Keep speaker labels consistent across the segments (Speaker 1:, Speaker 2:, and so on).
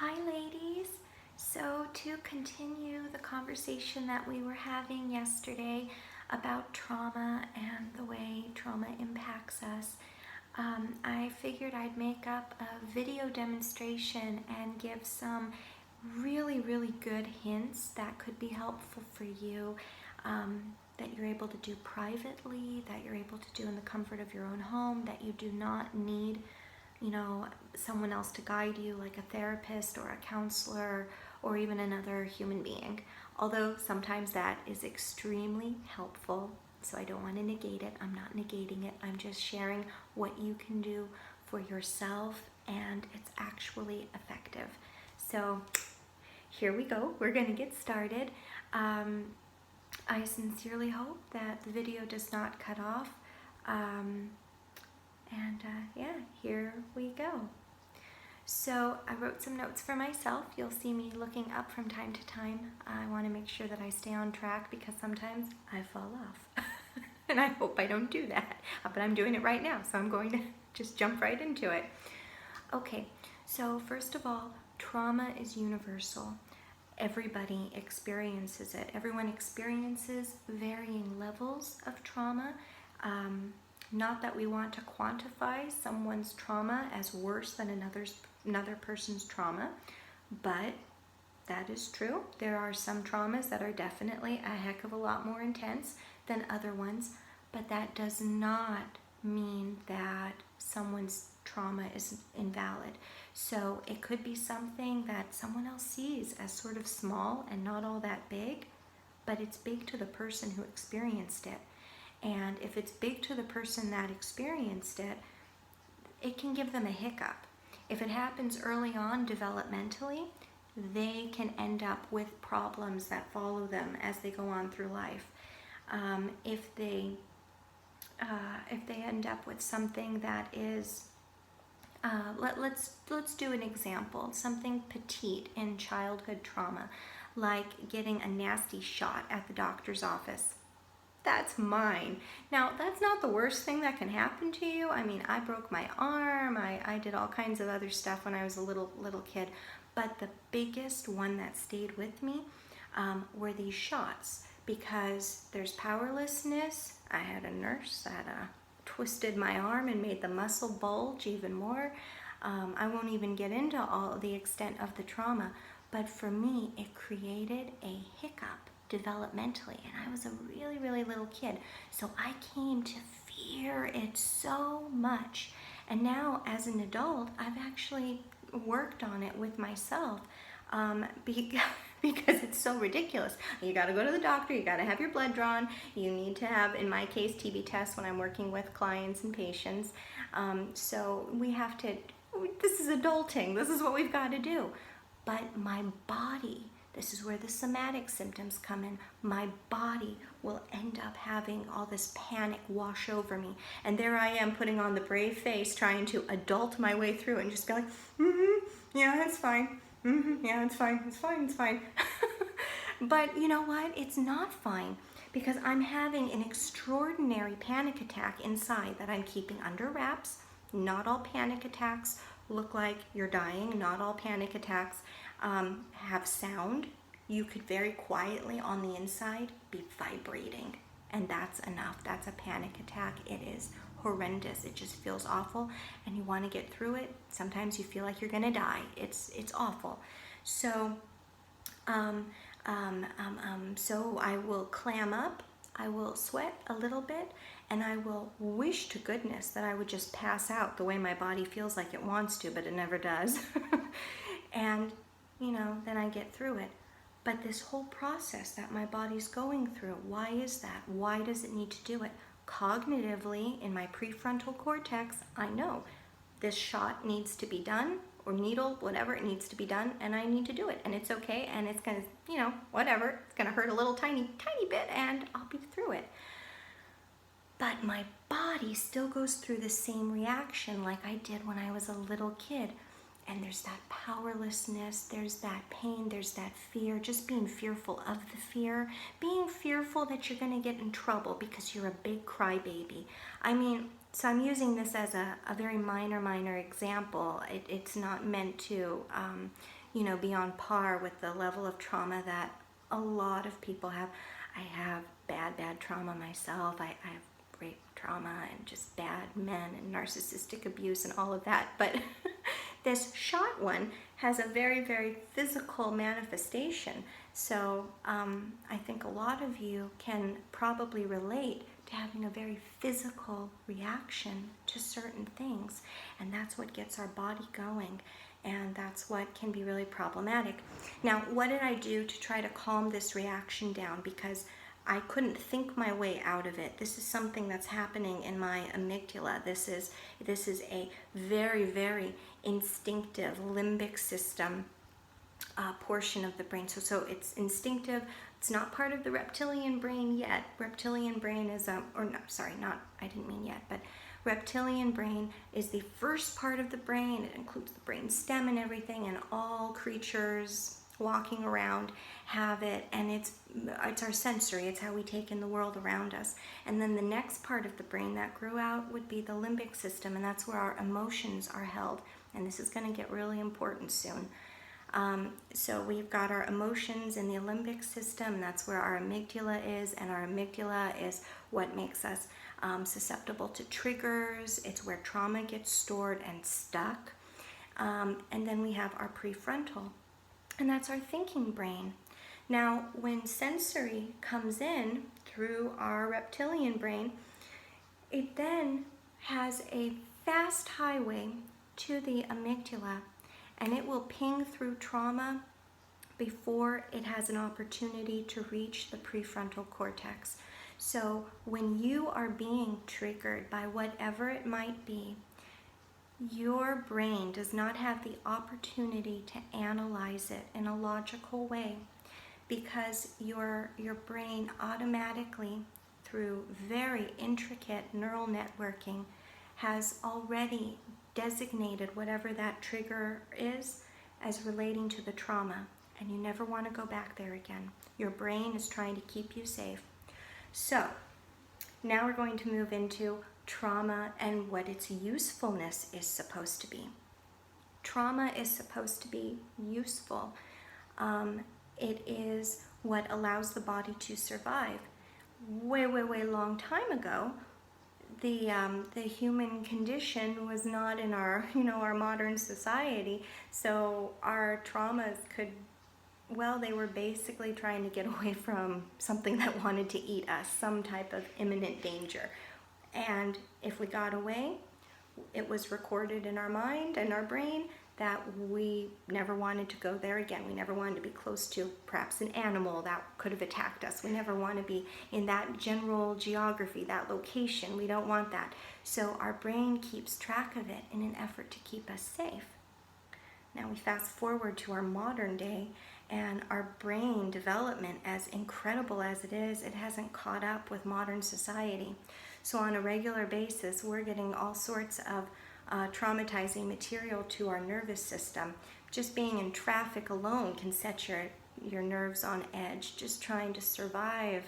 Speaker 1: Hi ladies! So to continue the conversation that we were having yesterday about trauma and the way trauma impacts us, I figured I'd make up a video demonstration and give some really good hints that could be helpful for you, that you're able to do privately, that you're able to do in the comfort of your own home, that you do not need someone else to guide you, like a therapist or a counselor or even another human being. Although sometimes that is extremely helpful, so I don't want to negate it. I'm not negating it. I'm just sharing what you can do for yourself, and it's actually effective. So here we go. We're going to get started. I sincerely hope that the video does not cut off. Yeah, here we go. So I wrote some notes for myself. You'll see me looking up from time to time. I want to make sure that I stay on track because sometimes I fall off. And I hope I don't do that. But I'm doing it right now, so I'm going to just jump right into it. Okay, so first of all, trauma is universal. Everybody experiences it. Everyone experiences varying levels of trauma. Not that we want to quantify someone's trauma as worse than another person's trauma, but that is true. There are some traumas that are definitely a heck of a lot more intense than other ones, but that does not mean that someone's trauma is invalid. So it could be something that someone else sees as sort of small and not all that big, but it's big to the person who experienced it. And if it's big to the person that experienced it, it can give them a hiccup. If it happens early on developmentally, they can end up with problems that follow them as they go on through life. If they end up with something that is, let's do an example, something petite in childhood trauma, like getting a nasty shot at the doctor's office. That's mine. Now, that's not the worst thing that can happen to you. I mean, I broke my arm. I did all kinds of other stuff when I was a little kid. But the biggest one that stayed with me were these shots, because there's powerlessness. I had a nurse that twisted my arm and made the muscle bulge even more. I won't even get into all the extent of the trauma, but for me, it created a hiccup developmentally, and I was a really little kid, so I came to fear it so much. And now as an adult, I've actually worked on it with myself, because it's so ridiculous. You got to go to the doctor, you got to have your blood drawn, you need to have, in my case, TB tests when I'm working with clients and patients. So we have to, this is adulting, this is what we've got to do. But my body, this is where the somatic symptoms come in. My body will end up having all this panic wash over me. And there I am putting on the brave face, trying to adult my way through and just going, yeah, it's fine. Yeah, it's fine, it's fine, it's fine. But you know what? It's not fine, because I'm having an extraordinary panic attack inside that I'm keeping under wraps. Not all panic attacks look like you're dying. Not all panic attacks have sound. You could very quietly on the inside be vibrating, and that's enough. That's a panic attack. It is horrendous. It just feels awful, and you want to get through it. Sometimes you feel like you're gonna die. It's awful. So so I will clam up, I will sweat a little bit, and I will wish to goodness that I would just pass out the way my body feels like it wants to, but it never does. And then I get through it. But this whole process that my body's going through, why is that? Why does it need to do it? Cognitively, in my prefrontal cortex, I know this shot needs to be done, or needle, whatever, it needs to be done, and I need to do it. And it's okay, and it's gonna, whatever, it's gonna hurt a little tiny bit, and I'll be through it. But my body still goes through the same reaction like I did when I was a little kid. And there's that powerlessness, there's that pain, there's that fear, just being fearful of the fear, being fearful that you're gonna get in trouble because you're a big crybaby. I mean, so I'm using this as a very minor example. It's not meant to, be on par with the level of trauma that a lot of people have. I have bad trauma myself. I have rape trauma and just bad men and narcissistic abuse and all of that. But this shot one has a very physical manifestation. So I think a lot of you can probably relate to having a very physical reaction to certain things. And that's what gets our body going. And that's what can be really problematic. Now, what did I do to try to calm this reaction down? Because I couldn't think my way out of it. This is something that's happening in my amygdala. This is a very instinctive limbic system portion of the brain. So it's instinctive. It's not part of the reptilian brain yet. Reptilian brain is I didn't mean yet, but reptilian brain is the first part of the brain. It includes the brain stem and everything, and all creatures walking around have it, and it's our sensory. It's how we take in the world around us. And then the next part of the brain that grew out would be the limbic system, and that's where our emotions are held. And this is going to get really important soon. So we've got our emotions in the limbic system. That's where our amygdala is, and our amygdala is what makes us susceptible to triggers. It's where trauma gets stored and stuck. And then we have our prefrontal, and that's our thinking brain. Now, when sensory comes in through our reptilian brain, it then has a fast highway to the amygdala, and it will ping through trauma before it has an opportunity to reach the prefrontal cortex. So when you are being triggered by whatever it might be, your brain does not have the opportunity to analyze it in a logical way, because your brain automatically, through very intricate neural networking, has already designated whatever that trigger is as relating to the trauma, and you never want to go back there again. Your brain is trying to keep you safe. So now we're going to move into trauma and what its usefulness is supposed to be. Trauma is supposed to be useful. It is what allows the body to survive. Way long time ago, the human condition was not in our modern society, so our traumas they were basically trying to get away from something that wanted to eat us, some type of imminent danger. And if we got away, it was recorded in our mind and our brain that we never wanted to go there again. We never wanted to be close to perhaps an animal that could have attacked us. We never want to be in that general geography, that location. We don't want that. So our brain keeps track of it in an effort to keep us safe. Now we fast forward to our modern day, and our brain development, as incredible as it is, it hasn't caught up with modern society. So on a regular basis, we're getting all sorts of traumatizing material to our nervous system. Just being in traffic alone can set your nerves on edge. Just trying to survive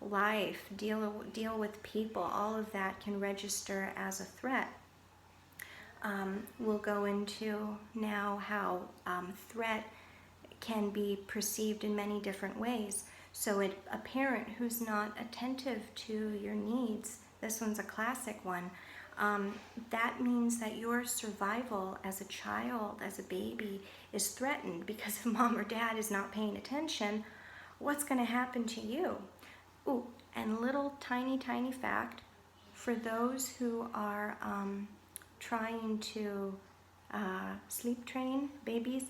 Speaker 1: life, deal with people, all of that can register as a threat. We'll go into now how threat can be perceived in many different ways. So a parent who's not attentive to your needs, this one's a classic one, that means that your survival as a child, as a baby, is threatened, because if mom or dad is not paying attention, what's going to happen to you? Ooh, and little tiny fact, for those who are trying to sleep train babies,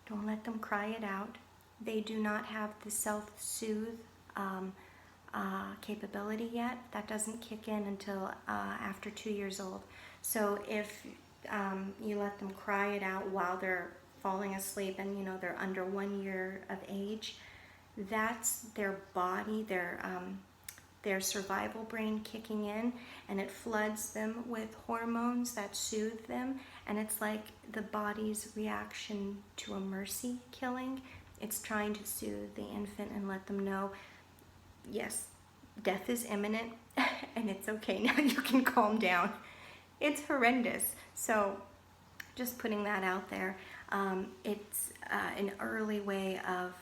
Speaker 1: don't let them cry it out. They do not have the self-soothe capability yet. That doesn't kick in until after 2 years old. So if you let them cry it out while they're falling asleep and they're under 1 year of age, that's their body, their survival brain kicking in, and it floods them with hormones that soothe them, and it's like the body's reaction to a mercy killing. It's trying to soothe the infant and let them know, yes, death is imminent and it's okay now, you can calm down. It's horrendous. So just putting that out there. It's an early way of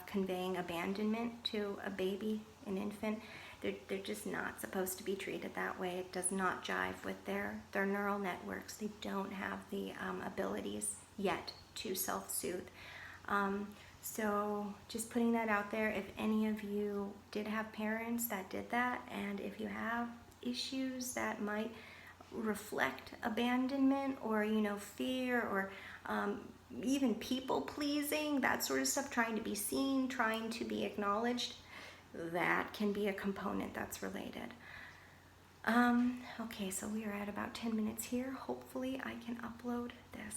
Speaker 1: conveying abandonment to a baby, an infant. They're just not supposed to be treated that way. It does not jive with their neural networks. They don't have the abilities yet to self-soothe. So just putting that out there, if any of you did have parents that did that, and if you have issues that might reflect abandonment or, fear, or even people pleasing, that sort of stuff, trying to be seen, trying to be acknowledged, that can be a component that's related. Okay, so we are at about 10 minutes here. Hopefully I can upload this